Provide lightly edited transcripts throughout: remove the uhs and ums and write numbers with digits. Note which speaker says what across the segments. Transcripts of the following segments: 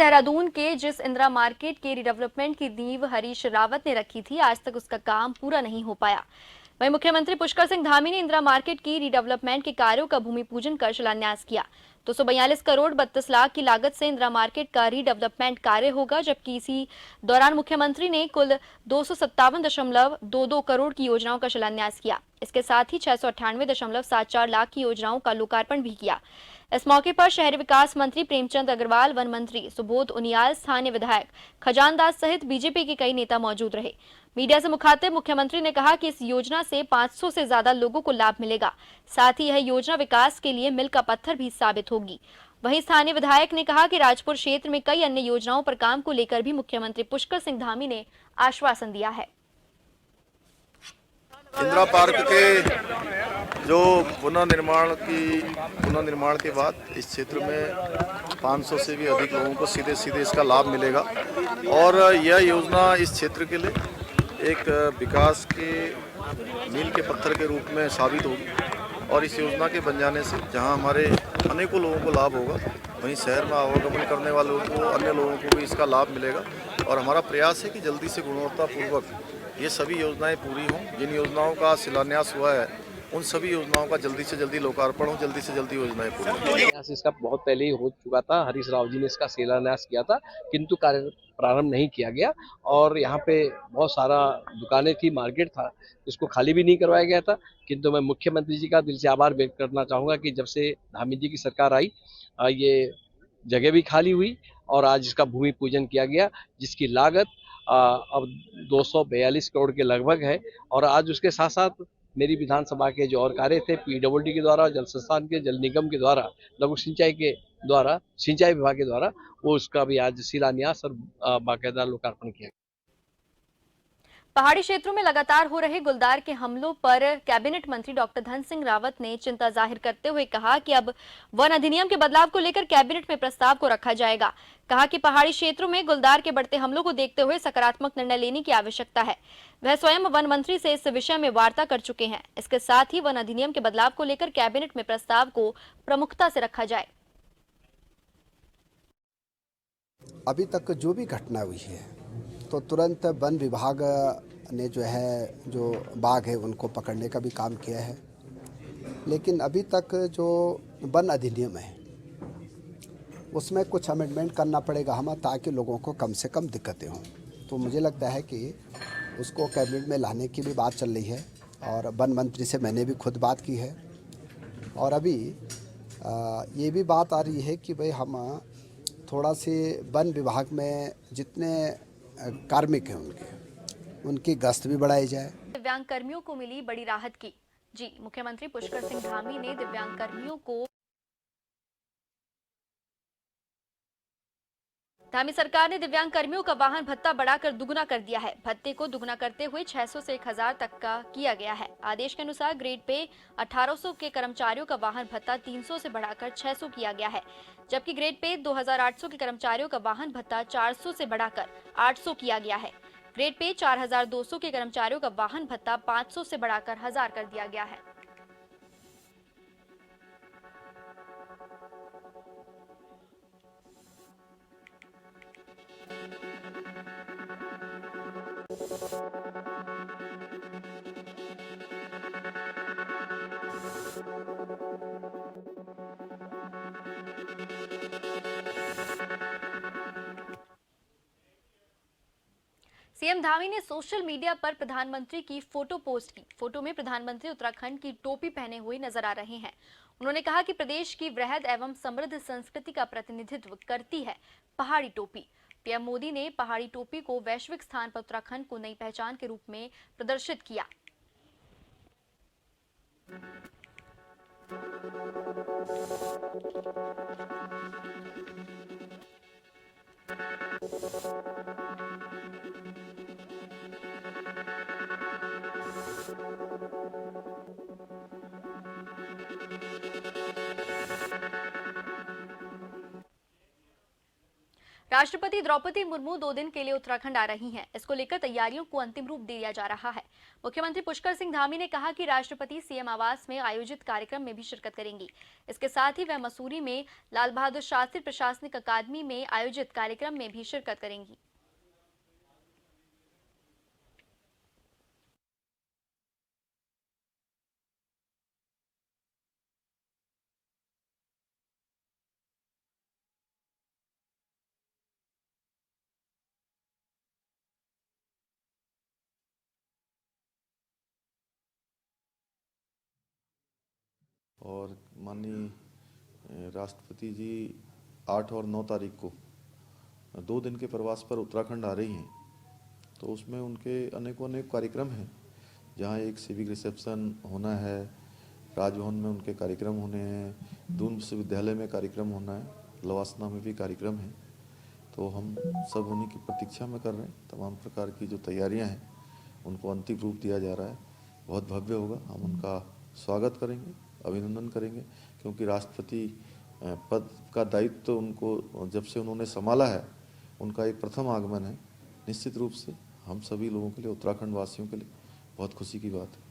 Speaker 1: देहरादून के जिस इंदिरा मार्केट के रिडेवलपमेंट की नींव हरीश रावत ने रखी थी, आज तक उसका काम पूरा नहीं हो पाया। वहीं मुख्यमंत्री पुष्कर सिंह धामी ने इंदिरा मार्केट की रिडेवलपमेंट के कार्यों का भूमि पूजन कर शिलान्यास किया। 242 करोड़ 32 लाख की लागत से इंदिरा मार्केट का रीडेवलपमेंट कार्य होगा, जबकि इसी दौरान मुख्यमंत्री ने कुल 257.22 करोड़ की योजनाओं का शिलान्यास किया। इसके साथ ही 698.74 लाख की योजनाओं का लोकार्पण भी किया। इस मौके पर शहरी विकास मंत्री प्रेमचंद अग्रवाल, वन मंत्री सुबोध उनियाल, स्थानीय विधायक खजान दास सहित बीजेपी के कई नेता मौजूद रहे। मीडिया से मुखातिब मुख्यमंत्री ने कहा कि इस योजना से 500 से ज्यादा लोगों को लाभ मिलेगा। साथ ही यह योजना विकास के लिए मील का पत्थर भी साबित होगी। वहीं स्थानीय विधायक ने कहा कि राजपुर क्षेत्र में कई अन्य योजनाओं पर काम को लेकर भी मुख्यमंत्री पुष्कर सिंह धामी ने आश्वासन दिया है।
Speaker 2: इंदिरा पार्क के जो पुनर्निर्माण के बाद इस क्षेत्र में 500 से भी अधिक लोगों को सीधे सीधे इसका लाभ मिलेगा और यह योजना इस क्षेत्र के लिए एक विकास के मील के पत्थर के रूप में साबित होगी। और इस योजना के बन जाने से जहां हमारे अनेकों लोगों को लाभ होगा, वहीं शहर में आवागमन करने वालों को, अन्य लोगों को भी इसका लाभ मिलेगा। और हमारा प्रयास है कि जल्दी से गुणवत्तापूर्वक ये सभी योजनाएं पूरी हों। जिन योजनाओं का शिलान्यास हुआ है, उन सभी योजनाओं का जल्दी से जल्दी लोकार्पण हो, जल्दी से जल्दी योजनाएं पूरी हों।
Speaker 3: शिलान्यास इसका बहुत पहले ही हो चुका था। हरीश राव जी ने इसका शिलान्यास किया था, किंतु कार्य प्रारंभ नहीं किया गया और यहाँ पे बहुत सारा दुकानें थी, मार्केट था, इसको खाली भी नहीं करवाया गया था। किंतु मैं मुख्यमंत्री जी का दिल से आभार व्यक्त करना चाहूँगा कि जब से धामी जी की सरकार आई, ये जगह भी खाली हुई और आज इसका भूमि पूजन किया गया, जिसकी लागत अब 242 करोड़ के लगभग है। और आज उसके साथ साथ मेरी विधानसभा के जो और कार्य थे, पीडब्ल्यूडी के द्वारा, जल संस्थान के, जल निगम के द्वारा, लघु सिंचाई के द्वारा, सिंचाई विभाग के द्वारा, वो उसका भी आज शिलान्यास और बाकायदा लोकार्पण किया।
Speaker 1: पहाड़ी क्षेत्रों में लगातार हो रहे गुलदार के हमलों पर कैबिनेट मंत्री डॉक्टर धन सिंह रावत ने चिंता जाहिर करते हुए कहा कि अब वन अधिनियम के बदलाव को लेकर कैबिनेट में प्रस्ताव को रखा जाएगा। कहा कि पहाड़ी क्षेत्रों में गुलदार के बढ़ते हमलों को देखते हुए सकारात्मक निर्णय लेने की आवश्यकता है। वह स्वयं वन मंत्री से इस विषय में वार्ता कर चुके हैं। इसके साथ ही वन अधिनियम के बदलाव को लेकर कैबिनेट में प्रस्ताव को प्रमुखता से रखा जाए।
Speaker 4: अभी तक जो भी घटना हुई है तो तुरंत वन विभाग ने जो बाघ है उनको पकड़ने का भी काम किया है, लेकिन अभी तक जो वन अधिनियम है उसमें कुछ अमेंडमेंट करना पड़ेगा हमें, ताकि लोगों को कम से कम दिक्कतें हों। तो मुझे लगता है कि उसको कैबिनेट में लाने की भी बात चल रही है और वन मंत्री से मैंने भी खुद बात की है। और अभी ये भी बात आ रही है कि भाई हम थोड़ा से वन विभाग में जितने कार्मिक हैं उनकी गश्त भी बढ़ाई जाए।
Speaker 1: दिव्यांग कर्मियों को मिली बड़ी राहत की जी। मुख्यमंत्री पुष्कर सिंह धामी ने दिव्यांग कर्मियों को धामी सरकार ने दिव्यांग कर्मियों का वाहन भत्ता बढ़ाकर दुगुना कर दिया है। भत्ते को दुगुना करते हुए 600 से 1000 तक का किया गया है। आदेश के अनुसार ग्रेड पे 1800 के कर्मचारियों का वाहन भत्ता 300 से बढ़ाकर 600 किया गया है, जबकि ग्रेड पे 2800 के कर्मचारियों का वाहन भत्ता 400 से बढ़ाकर 800 किया गया है। ग्रेड पे 4200 के कर्मचारियों का वाहन भत्ता 500 से बढ़ाकर 1000 कर दिया गया है। सीएम धामी ने सोशल मीडिया पर प्रधानमंत्री की फोटो पोस्ट की। फोटो में प्रधानमंत्री उत्तराखंड की टोपी पहने हुए नजर आ रहे हैं। उन्होंने कहा कि प्रदेश की वृहद एवं समृद्ध संस्कृति का प्रतिनिधित्व करती है पहाड़ी टोपी। पीएम मोदी ने पहाड़ी टोपी को वैश्विक स्थान पर उत्तराखंड को नई पहचान के रूप में प्रदर्शित किया। राष्ट्रपति द्रौपदी मुर्मू 2 दिन के लिए उत्तराखंड आ रही हैं। इसको लेकर तैयारियों को अंतिम रूप दिया जा रहा है। मुख्यमंत्री पुष्कर सिंह धामी ने कहा कि राष्ट्रपति सीएम आवास में आयोजित कार्यक्रम में भी शिरकत करेंगी। इसके साथ ही वह मसूरी में लाल बहादुर शास्त्री प्रशासनिक अकादमी में आयोजित कार्यक्रम में भी शिरकत करेंगी।
Speaker 2: और माननीय राष्ट्रपति जी 8 और 9 तारीख को 2 दिन के प्रवास पर उत्तराखंड आ रही हैं, तो उसमें उनके अनेक कार्यक्रम हैं, जहां एक सिविक रिसेप्शन होना है, राजभवन में उनके कार्यक्रम होने हैं, दून विश्वविद्यालय में कार्यक्रम होना है, लवासना में भी कार्यक्रम है। तो हम सब उन्हीं की प्रतीक्षा में कर रहे हैं। तमाम प्रकार की जो तैयारियां हैं उनको अंतिम रूप दिया जा रहा है। बहुत भव्य होगा। हम उनका स्वागत करेंगे, अभिनंदन करेंगे, क्योंकि राष्ट्रपति पद का दायित्व तो उनको जब से उन्होंने संभाला है, उनका एक प्रथम आगमन है। निश्चित रूप से हम सभी लोगों के लिए, उत्तराखंड वासियों के लिए बहुत खुशी की बात है।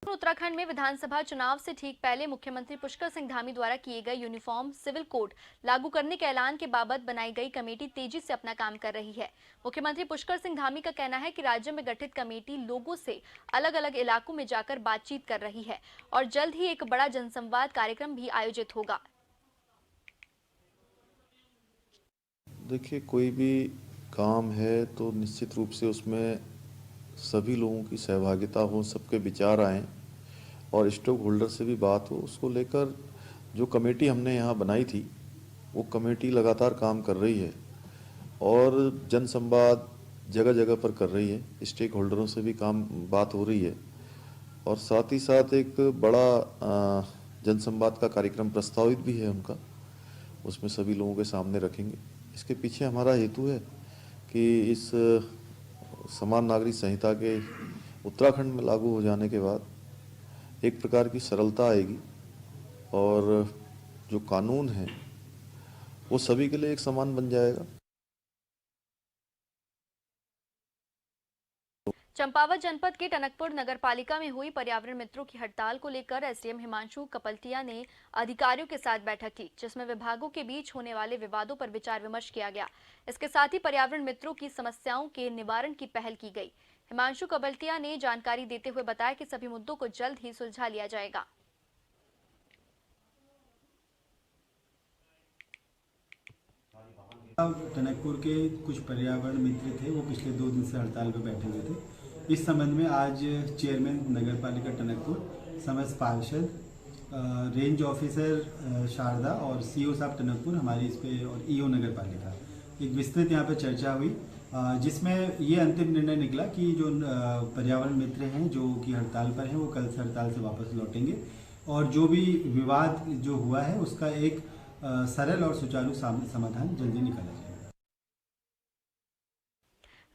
Speaker 1: उत्तराखंड में विधानसभा चुनाव से ठीक पहले मुख्यमंत्री पुष्कर सिंह धामी द्वारा किए गए यूनिफॉर्म सिविल कोड लागू करने के ऐलान के बाबत बनाई गई कमेटी तेजी से अपना काम कर रही है। मुख्यमंत्री पुष्कर सिंह धामी का कहना है कि राज्य में गठित कमेटी लोगों से अलग अलग इलाकों में जाकर बातचीत कर रही है और जल्द ही एक बड़ा जनसंवाद कार्यक्रम भी आयोजित होगा।
Speaker 2: देखिए, कोई भी काम है तो निश्चित रूप से उसमें सभी लोगों की सहभागिता हो, सबके विचार आएँ और स्टॉक होल्डर से भी बात हो। उसको लेकर जो कमेटी हमने यहाँ बनाई थी, वो कमेटी लगातार काम कर रही है और जनसंवाद जगह जगह पर कर रही है। स्टेक होल्डरों से भी बात हो रही है और साथ ही साथ एक बड़ा जनसंवाद का कार्यक्रम प्रस्तावित भी है उनका, उसमें सभी लोगों के सामने रखेंगे। इसके पीछे हमारा हेतु है कि इस समान नागरिक संहिता के उत्तराखंड में लागू हो जाने के बाद एक प्रकार की सरलता आएगी और जो कानून है वो सभी के लिए एक समान बन जाएगा।
Speaker 1: चंपावत जनपद के टनकपुर नगरपालिका में हुई पर्यावरण मित्रों की हड़ताल को लेकर एसडीएम हिमांशु कपलटिया ने अधिकारियों के साथ बैठक की, जिसमें विभागों के बीच होने वाले विवादों पर विचार विमर्श किया गया। इसके साथ ही पर्यावरण मित्रों की समस्याओं के निवारण की पहल की गई। हिमांशु कपलटिया ने जानकारी देते हुए बताया कि सभी मुद्दों को जल्द ही सुलझा लिया जाएगा।
Speaker 5: टनकपुर के कुछ पर्यावरण मित्र थे, वो पिछले 2 दिन से हड़ताल पर बैठे हुए थे। इस संबंध में आज चेयरमैन नगरपालिका टनकपुर, समस्त पार्षद, रेंज ऑफिसर शारदा और सीओ साहब टनकपुर हमारी इस पे और ईओ नगरपालिका एक विस्तृत यहाँ पे चर्चा हुई, जिसमें ये अंतिम निर्णय निकला कि जो पर्यावरण मित्र हैं जो कि हड़ताल पर हैं वो कल से हड़ताल से वापस लौटेंगे और जो भी विवाद जो हुआ है उसका एक सरल और सुचारू समाधान जल्दी निकाला जाएगा।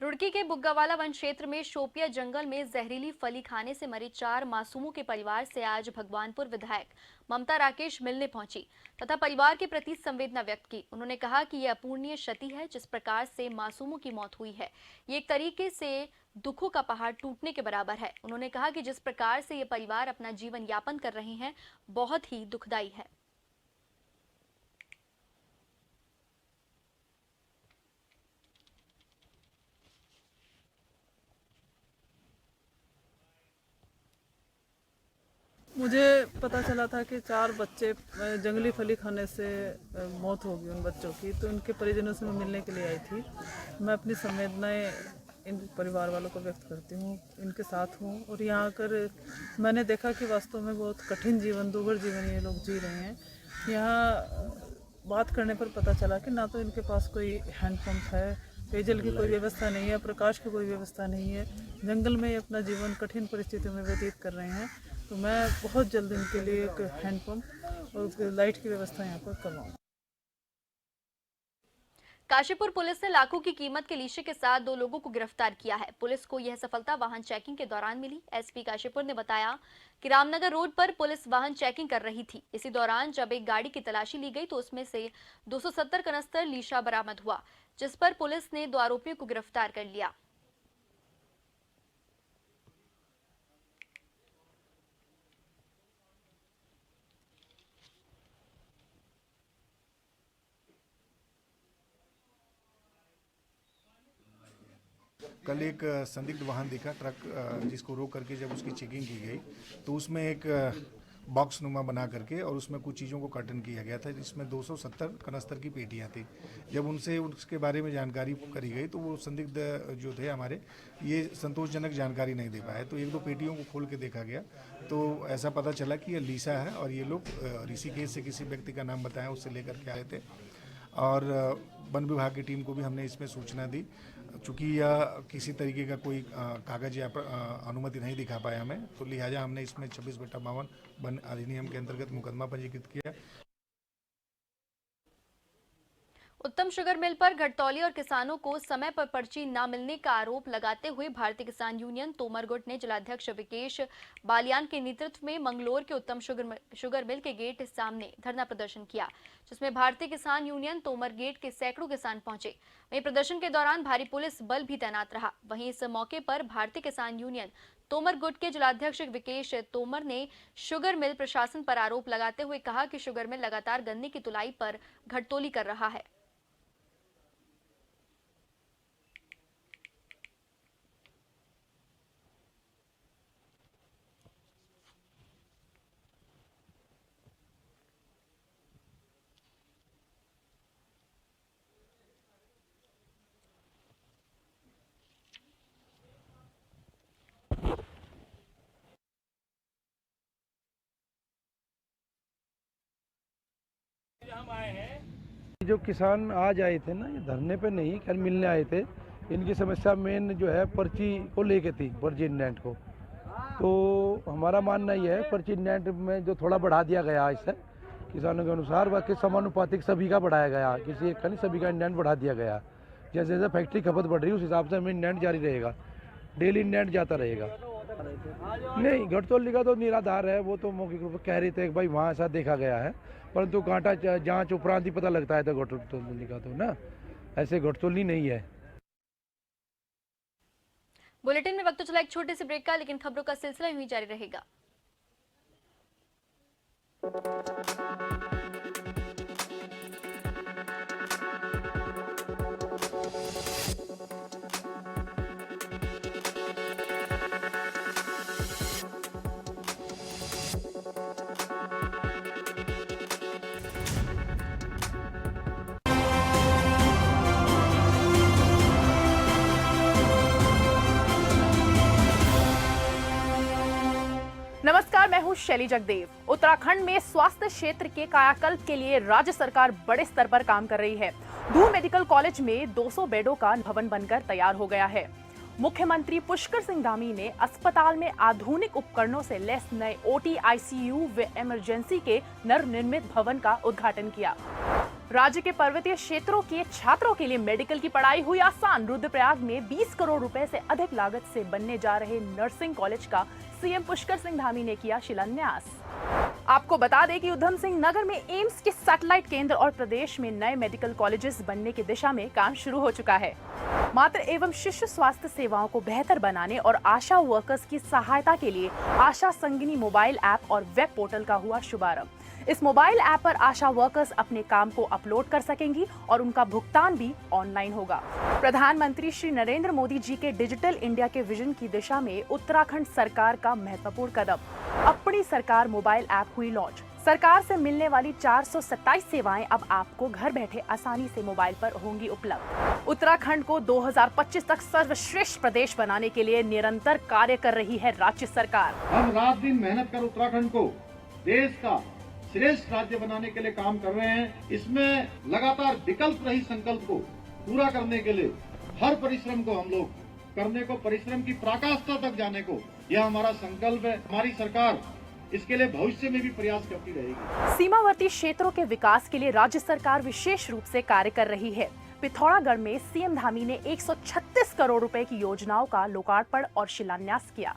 Speaker 1: रुड़की के बुग्गावाला वन क्षेत्र में शोपिया जंगल में जहरीली फली खाने से मरे 4 मासूमों के परिवार से आज भगवानपुर विधायक ममता राकेश मिलने पहुंची तथा परिवार के प्रति संवेदना व्यक्त की। उन्होंने कहा कि यह अपूर्णीय क्षति है जिस प्रकार से मासूमों की मौत हुई है, ये एक तरीके से दुखों का पहाड़ टूटने के बराबर है। उन्होंने कहा कि जिस प्रकार से ये परिवार अपना जीवन यापन कर रहे हैं, बहुत ही दुखदायी है।
Speaker 6: मुझे पता चला था कि 4 बच्चे जंगली फली खाने से मौत हो गई उन बच्चों की, तो उनके परिजनों से मैं मिलने के लिए आई थी। मैं अपनी संवेदनाएं इन परिवार वालों को व्यक्त करती हूँ, इनके साथ हूँ और यहाँ आकर मैंने देखा कि वास्तव में बहुत कठिन जीवन, दुर्भर जीवन ये लोग जी रहे हैं। यहाँ बात करने पर पता चला कि ना तो इनके पास कोई हैंडपम्प है, पेयजल की कोई व्यवस्था नहीं है, प्रकाश की कोई व्यवस्था नहीं है, जंगल में अपना जीवन कठिन परिस्थितियों में व्यतीत कर रहे हैं। तो मैं बहुत जल्द इनके लिए एक हैंडपम्प और लाइट की व्यवस्था यहाँ पर करवाऊँ।
Speaker 1: काशीपुर पुलिस ने लाखों की कीमत के लीशे के साथ 2 लोगों को गिरफ्तार किया है। पुलिस को यह सफलता वाहन चेकिंग के दौरान मिली। एसपी काशीपुर ने बताया कि रामनगर रोड पर पुलिस वाहन चेकिंग कर रही थी। इसी दौरान जब एक गाड़ी की तलाशी ली गई तो उसमें से 270 कनस्तर लीशा बरामद हुआ, जिस पर पुलिस ने 2 आरोपियों को गिरफ्तार कर लिया।
Speaker 7: कल एक संदिग्ध वाहन दिखा ट्रक, जिसको रोक करके जब उसकी चेकिंग की गई तो उसमें एक बॉक्स नुमा बना करके और उसमें कुछ चीज़ों को कर्टन किया गया था, जिसमें 270 कनस्तर की पेटियां थी। जब उनसे उसके बारे में जानकारी करी गई तो वो संदिग्ध जो थे हमारे, ये संतोषजनक जानकारी नहीं दे पाए। तो 1-2 पेटियों को खोल के देखा गया तो ऐसा पता चला कि ये लीसा है और ये लोग ऋषिकेश से किसी व्यक्ति का नाम बताया, उससे लेकर के आए थे। और वन विभाग की टीम को भी हमने इसमें सूचना दी। चूँकि यह किसी तरीके का कोई कागज या अनुमति नहीं दिखा पाया हमें, तो लिहाजा हमने इसमें 26/52 वन अधिनियम के अंतर्गत मुकदमा पंजीकृत किया।
Speaker 1: उत्तम शुगर मिल पर घटतौली और किसानों को समय पर पर्ची न मिलने का आरोप लगाते हुए भारतीय किसान यूनियन तोमर गुट ने जिलाध्यक्ष विकेश बालियान के नेतृत्व में मंगलोर के उत्तम शुगर मिल के गेट सामने धरना प्रदर्शन किया, जिसमें भारतीय किसान यूनियन तोमर गेट के सैकड़ों किसान पहुंचे। वहीं प्रदर्शन के दौरान भारी पुलिस बल भी तैनात रहा। वहीं इस मौके पर भारतीय किसान यूनियन तोमर गुट के जिलाध्यक्ष विकेश तोमर ने शुगर मिल प्रशासन पर आरोप लगाते हुए कहा कि शुगर मिल लगातार गन्ने की तुलाई पर घटतौली कर रहा है।
Speaker 8: जो किसान आज आए थे ना, ये धरने पे नहीं, कल मिलने आए थे। इनकी समस्या मेन जो है पर्ची को लेके थी, पर्ची इंडेंट को। तो हमारा मानना ये है पर्ची इंडेंट में जो थोड़ा बढ़ा दिया गया इससे किसानों के अनुसार, बाकी समानुपातिक सभी का बढ़ाया गया, किसी एक का नहीं, सभी का इंडेंट बढ़ा दिया गया। जैसे जैसे फैक्ट्री खपत बढ़ रही है उस हिसाब से हमें इंडेंट जारी रहेगा, डेली इंडेंट जाता रहेगा। नहीं, घटतौली का तो निराधार है, वो तो मौखिक रूप से कह रहे थे कि भाई वहाँ ऐसा देखा गया है, परंतु कांटा जांच उपरांत ही पता लगता है तो घटतौली का तो ना, ऐसे घटतौली नहीं है।
Speaker 1: बुलेटिन में वक्त तो चला एक छोटे से ब्रेक का, लेकिन खबरों का सिलसिला यूं ही जारी रहेगा।
Speaker 9: नमस्कार, मैं हूं शैली जगदेव। उत्तराखंड में स्वास्थ्य क्षेत्र के कायाकल्प के लिए राज्य सरकार बड़े स्तर पर काम कर रही है। दून मेडिकल कॉलेज में 200 बेडों का भवन बनकर तैयार हो गया है। मुख्यमंत्री पुष्कर सिंह धामी ने अस्पताल में आधुनिक उपकरणों से लैस नए OT, ICU व इमरजेंसी के नवनिर्मित भवन का उद्घाटन किया। राज्य के पर्वतीय क्षेत्रों के छात्रों के लिए मेडिकल की पढ़ाई हुई आसान। रुद्रप्रयाग में 20 करोड़ रुपए से अधिक लागत से बनने जा रहे नर्सिंग कॉलेज का सीएम पुष्कर सिंह धामी ने किया शिलान्यास। आपको बता दें कि उधम सिंह नगर में एम्स के सैटेलाइट केंद्र और प्रदेश में नए मेडिकल कॉलेजेस बनने की दिशा में काम शुरू हो चुका है। मातृ एवं शिशु स्वास्थ्य सेवाओं को बेहतर बनाने और आशा वर्कर्स की सहायता के लिए आशा संगिनी मोबाइल ऐप और वेब पोर्टल का हुआ शुभारंभ। इस मोबाइल ऐप पर आशा वर्कर्स अपने काम को अपलोड कर सकेंगी और उनका भुगतान भी ऑनलाइन होगा। प्रधानमंत्री श्री नरेंद्र मोदी जी के डिजिटल इंडिया के विजन की दिशा में उत्तराखंड सरकार का महत्वपूर्ण कदम, अपनी सरकार मोबाइल ऐप हुई लॉन्च। सरकार से मिलने वाली 427 सेवाएं अब आपको घर बैठे आसानी से मोबाइल पर होंगी उपलब्ध। उत्तराखंड को 2025 तक सर्वश्रेष्ठ प्रदेश बनाने के लिए निरंतर कार्य कर रही है राज्य सरकार।
Speaker 10: हम रात दिन मेहनत कर उत्तराखंड को देश का श्रेष्ठ राज्य बनाने के लिए काम कर रहे हैं। इसमें लगातार विकल्प रही संकल्प को पूरा करने के लिए हर परिश्रम को हम लोग करने को, परिश्रम की पराकाष्ठा तक जाने को, यह हमारा संकल्प है। हमारी सरकार इसके लिए भविष्य में भी प्रयास करती रहेगी।
Speaker 9: सीमावर्ती क्षेत्रों के विकास के लिए राज्य सरकार विशेष रूप से कार्य कर रही है। पिथौरागढ़ में सीएम धामी ने 136 करोड़ रुपए की योजनाओं का लोकार्पण और शिलान्यास किया।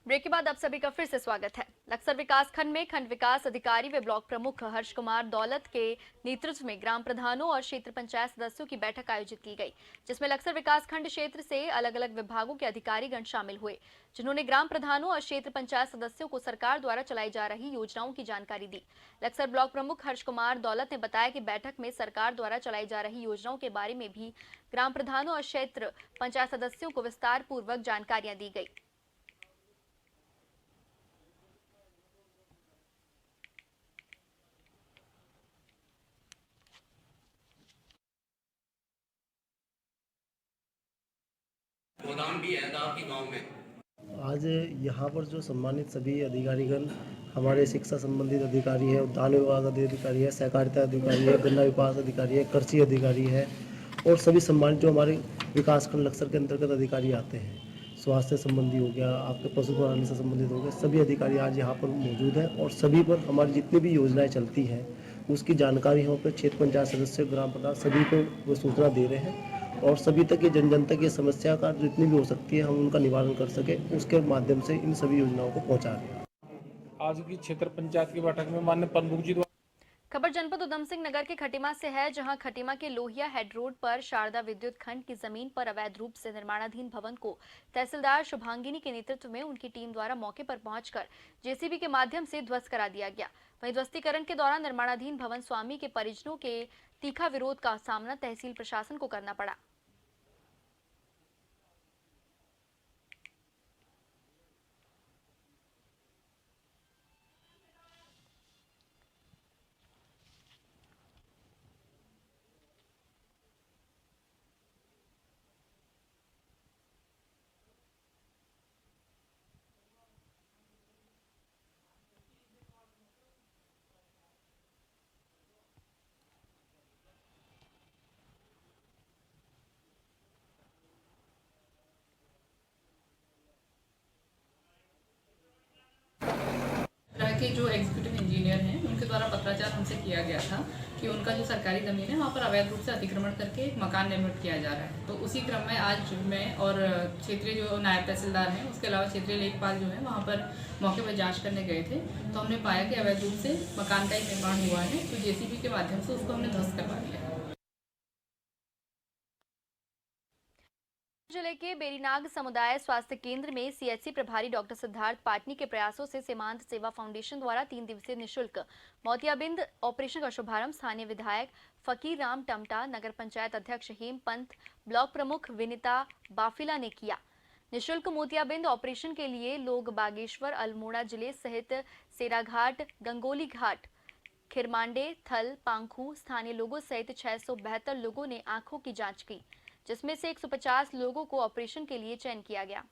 Speaker 1: ब्रेक के बाद आप सभी का फिर से स्वागत है। लक्सर विकास खंड में खंड विकास अधिकारी व ब्लॉक प्रमुख हर्ष कुमार दौलत के नेतृत्व में ग्राम प्रधानों और क्षेत्र पंचायत सदस्यों की बैठक आयोजित की गई, जिसमें लक्सर विकास खंड क्षेत्र से अलग अलग विभागों के अधिकारीगण शामिल हुए, जिन्होंने ग्राम प्रधानों और क्षेत्र पंचायत सदस्यों को सरकार द्वारा चलाई जा रही योजनाओं की जानकारी दी। लक्सर ब्लॉक प्रमुख हर्ष कुमार दौलत ने बताया कि बैठक में सरकार द्वारा चलाई जा रही योजनाओं के बारे में भी ग्राम प्रधानों और क्षेत्र पंचायत सदस्यों को विस्तार पूर्वक जानकारियां दी गई।
Speaker 11: गोदाम भी है आपके गांव में।
Speaker 12: आज यहाँ पर जो सम्मानित सभी अधिकारीगण हमारे शिक्षा संबंधित अधिकारी है, उद्यान विभाग अधिकारी है, सहकारिता अधिकारी है, गन्ना विभाग अधिकारी है, कृषि अधिकारी है और सभी सम्मानित जो हमारे विकासखंड लक्सर के अंतर्गत अधिकारी आते हैं, स्वास्थ्य संबंधी हो गया, आपके पशु प्रणाली से संबंधित हो गया, सभी अधिकारी आज यहाँ पर मौजूद हैं और सभी पर हमारी जितनी भी योजनाएँ चलती हैं उसकी जानकारी यहाँ पर क्षेत्र पंचायत सदस्य, ग्राम प्रधान सभी को वो सूचना दे रहे हैं और सभी तक ये जन तक ये समस्या का जितनी भी हो सकती है हम उनका निवारण कर सके उसके माध्यम से इन सभी योजनाओं को पहुंचा रहे हैं।
Speaker 13: आज की क्षेत्र पंचायत की बैठक में माननीय प्रमुख जी द्वारा
Speaker 1: खबर जनपद उधम सिंह नगर के खटीमा से है, जहां खटीमा के लोहिया हेड रोड पर शारदा विद्युत खंड की जमीन पर अवैध रूप से निर्माणाधीन भवन को तहसीलदार शुभांगिनी के नेतृत्व में उनकी टीम द्वारा मौके पर पहुंचकर जेसीबी के माध्यम से ध्वस्त करा दिया गया। वहीं ध्वस्तीकरण के दौरान निर्माणाधीन भवन स्वामी के परिजनों के तीखा विरोध का सामना तहसील प्रशासन को करना पड़ा।
Speaker 14: के जो एग्जीक्यूटिव इंजीनियर हैं उनके द्वारा पत्राचार हमसे किया गया था कि उनका जो सरकारी ज़मीन है वहाँ पर अवैध रूप से अतिक्रमण करके एक मकान निर्मित किया जा रहा है। तो उसी क्रम में आज मैं और क्षेत्रीय जो नायब तहसीलदार हैं उसके अलावा क्षेत्रीय लेखपाल जो है वहाँ पर मौके पर जांच करने गए थे, तो हमने पाया कि अवैध रूप से मकान का एक निर्माण हुआ है, तो जेसीबी के माध्यम से उसको हमने ध्वस्त करवा दिया।
Speaker 1: जिले के बेरीनाग समुदाय स्वास्थ्य केंद्र में सीएचसी प्रभारी डॉक्टर सिद्धार्थ पाटनी के प्रयासों से सीमांत सेवा फाउंडेशन द्वारा 3 दिवसीय निःशुल्क मोतियाबिंद ऑपरेशन का शुभारंभ स्थानीय विधायक फकीर राम टमटा, नगर पंचायत अध्यक्ष हेम पंत, ब्लॉक प्रमुख विनीता बाफिला ने किया। निःशुल्क मोतियाबिंद ऑपरेशन के लिए लोग बागेश्वर, अल्मोड़ा जिले सहित सेराघाट, गंगोली घाट, खिरमांडे, थल, पांखू स्थानीय लोगों सहित 672 लोगों ने आंखों की जांच की, जिसमें से 150 लोगों को ऑपरेशन के लिए चयन किया गया।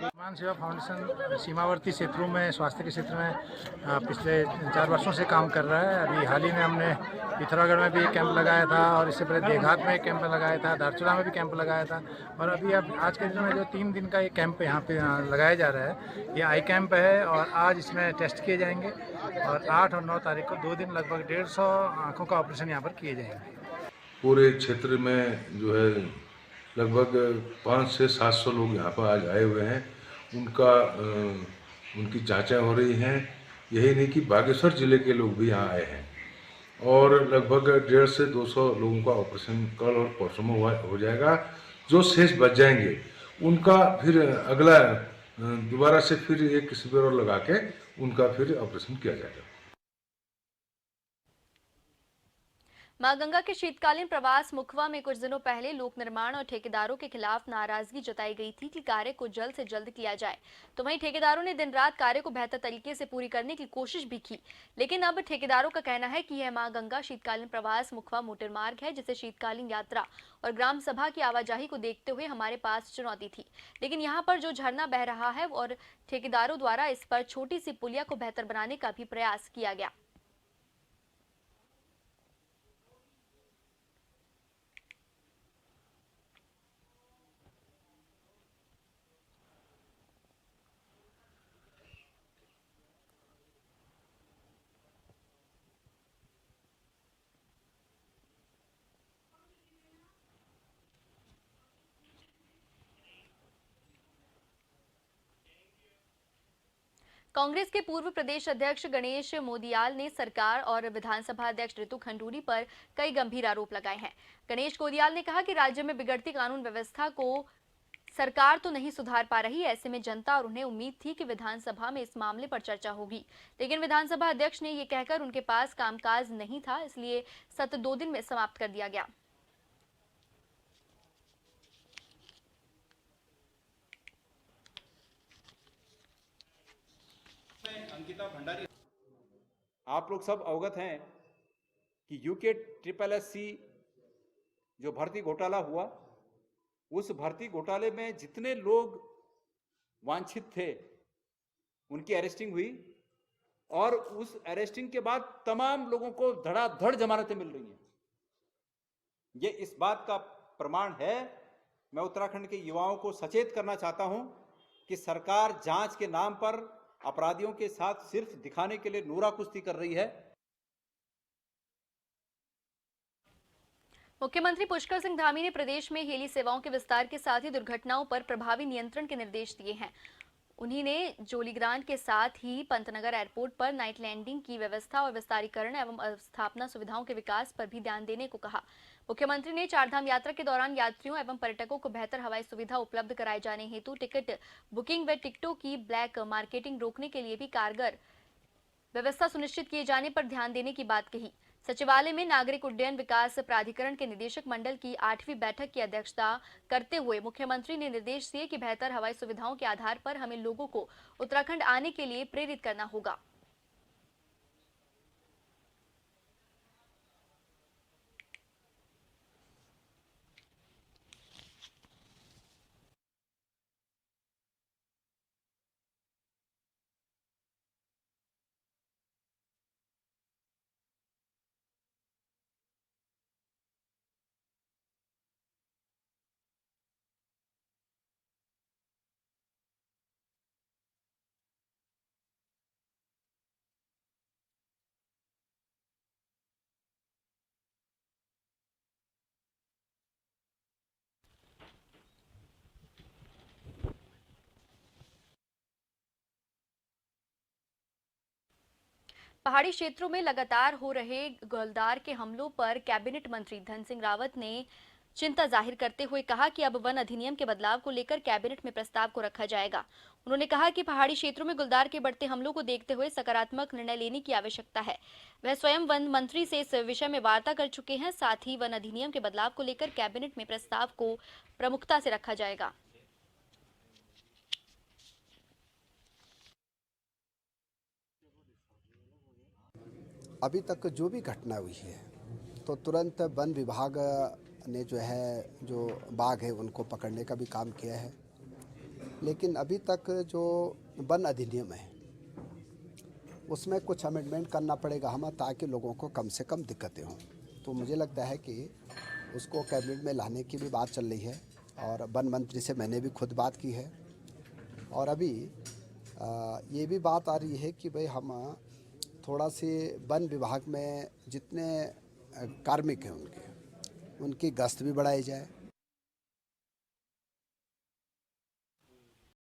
Speaker 15: समान सेवा फाउंडेशन सीमावर्ती क्षेत्रों में स्वास्थ्य के क्षेत्र में पिछले 4 वर्षों से काम कर रहा है। अभी हाल ही में हमने पिथौरागढ़ में भी एक कैंप लगाया था और इससे पहले देवघाट में एक कैंप लगाया था, धारचूला में भी कैंप लगाया था और अभी अब आज के दिन में जो 3 दिन का ये कैंप यहाँ पे लगाया जा रहा है, ये आई कैंप है और आज इसमें टेस्ट किए जाएंगे और 8 और 9 तारीख को 2 दिन लगभग 150 आँखों का ऑपरेशन यहाँ पर किए जाएंगे।
Speaker 16: पूरे क्षेत्र में जो है लगभग 500 से 700 लोग यहाँ पर आज आए हुए हैं। उनकी जांचें हो रही हैं। यही नहीं कि बागेश्वर जिले के लोग भी यहाँ आए हैं और लगभग 150 से 200 लोगों का ऑपरेशन कल और परसों में हो जाएगा। जो शेष बच जाएंगे उनका फिर अगला दोबारा से फिर एक शिविर और लगा के उनका फिर ऑपरेशन किया जाएगा।
Speaker 1: मां गंगा के शीतकालीन प्रवास मुखवा में कुछ दिनों पहले लोक निर्माण और ठेकेदारों के खिलाफ नाराजगी जताई गई थी कि कार्य को जल्द से जल्द किया जाए। तो वहीं ठेकेदारों ने दिन रात कार्य को बेहतर तरीके से पूरी करने की कोशिश भी की, लेकिन अब ठेकेदारों का कहना है कि यह मां गंगा शीतकालीन प्रवास मुखवा मोटरमार्ग है, जिसे शीतकालीन यात्रा और ग्राम सभा की आवाजाही को देखते हुए हमारे पास चुनौती थी। लेकिन यहाँ पर जो झरना बह रहा है और ठेकेदारों द्वारा इस पर छोटी सी पुलिया को बेहतर बनाने का भी प्रयास किया गया। कांग्रेस के पूर्व प्रदेश अध्यक्ष गणेश मोदियाल ने सरकार और विधानसभा अध्यक्ष ऋतु खंडूरी पर कई गंभीर आरोप लगाए हैं। गणेश मोदियाल ने कहा कि राज्य में बिगड़ती कानून व्यवस्था को सरकार तो नहीं सुधार पा रही, ऐसे में जनता और उन्हें उम्मीद थी कि विधानसभा में इस मामले पर चर्चा होगी, लेकिन विधानसभा अध्यक्ष ने ये कहकर उनके पास कामकाज नहीं था, इसलिए सत्र 2 दिन में समाप्त कर दिया गया।
Speaker 17: अंकिता भंडारी, आप लोग सब अवगत हैं कि यूके SSSC जो भर्ती घोटाला हुआ, उस भर्ती घोटाले में जितने लोग वांछित थे उनकी अरेस्टिंग हुई और उस अरेस्टिंग के बाद तमाम लोगों को धड़ाधड़ जमानतें मिल रही हैं। ये इस बात का प्रमाण है। मैं उत्तराखंड के युवाओं को सचेत करना चाहता हूं कि सरकार जांच के नाम पर अपराधियों के साथ सिर्फ दिखाने के लिए नूरा कुश्ती कर रही है।
Speaker 1: मुख्यमंत्री पुष्कर सिंह धामी ने प्रदेश में हेली सेवाओं के विस्तार के साथ ही दुर्घटनाओं पर प्रभावी नियंत्रण के निर्देश दिए हैं। उन्हीं ने जोलीग्रांट के साथ ही पंतनगर एयरपोर्ट पर नाइट लैंडिंग की व्यवस्था और विस्तारीकरण एवं अवस्थापना सुविधाओं के विकास पर भी ध्यान देने को कहा। मुख्यमंत्री ने चारधाम यात्रा के दौरान यात्रियों एवं पर्यटकों को बेहतर हवाई सुविधा उपलब्ध कराए जाने हेतु टिकट बुकिंग व टिकटों की ब्लैक मार्केटिंग रोकने के लिए भी कारगर व्यवस्था सुनिश्चित किए जाने पर ध्यान देने की बात कही। सचिवालय में नागरिक उड्डयन विकास प्राधिकरण के निदेशक मंडल की 8वीं बैठक की अध्यक्षता करते हुए मुख्यमंत्री ने निर्देश दिए कि बेहतर हवाई सुविधाओं के आधार पर हमें लोगों को उत्तराखंड आने के लिए प्रेरित करना होगा। पहाड़ी क्षेत्रों में लगातार हो रहे गोलदार के हमलों पर कैबिनेट मंत्री धन सिंह रावत ने चिंता जाहिर करते हुए कहा कि अब वन अधिनियम के बदलाव को लेकर कैबिनेट में प्रस्ताव को रखा जाएगा। उन्होंने कहा कि पहाड़ी क्षेत्रों में गुलदार के बढ़ते हमलों को देखते हुए सकारात्मक निर्णय लेने की आवश्यकता है। वह स्वयं वन मंत्री से इस विषय में वार्ता कर चुके हैं। साथ ही वन अधिनियम के बदलाव को लेकर कैबिनेट में प्रस्ताव को प्रमुखता से रखा जाएगा।
Speaker 4: अभी तक जो भी घटना हुई है तो तुरंत वन विभाग ने जो बाघ है उनको पकड़ने का भी काम किया है, लेकिन अभी तक जो वन अधिनियम है उसमें कुछ अमेंडमेंट करना पड़ेगा हमें, ताकि लोगों को कम से कम दिक्कतें हों। तो मुझे लगता है कि उसको कैबिनेट में लाने की भी बात चल रही है और वन मंत्री से मैंने भी खुद बात की है। और अभी ये भी बात आ रही है कि भाई हम थोड़ा से वन विभाग में जितने कार्मिक हैं उनकी गश्त भी बढ़ाई जाए।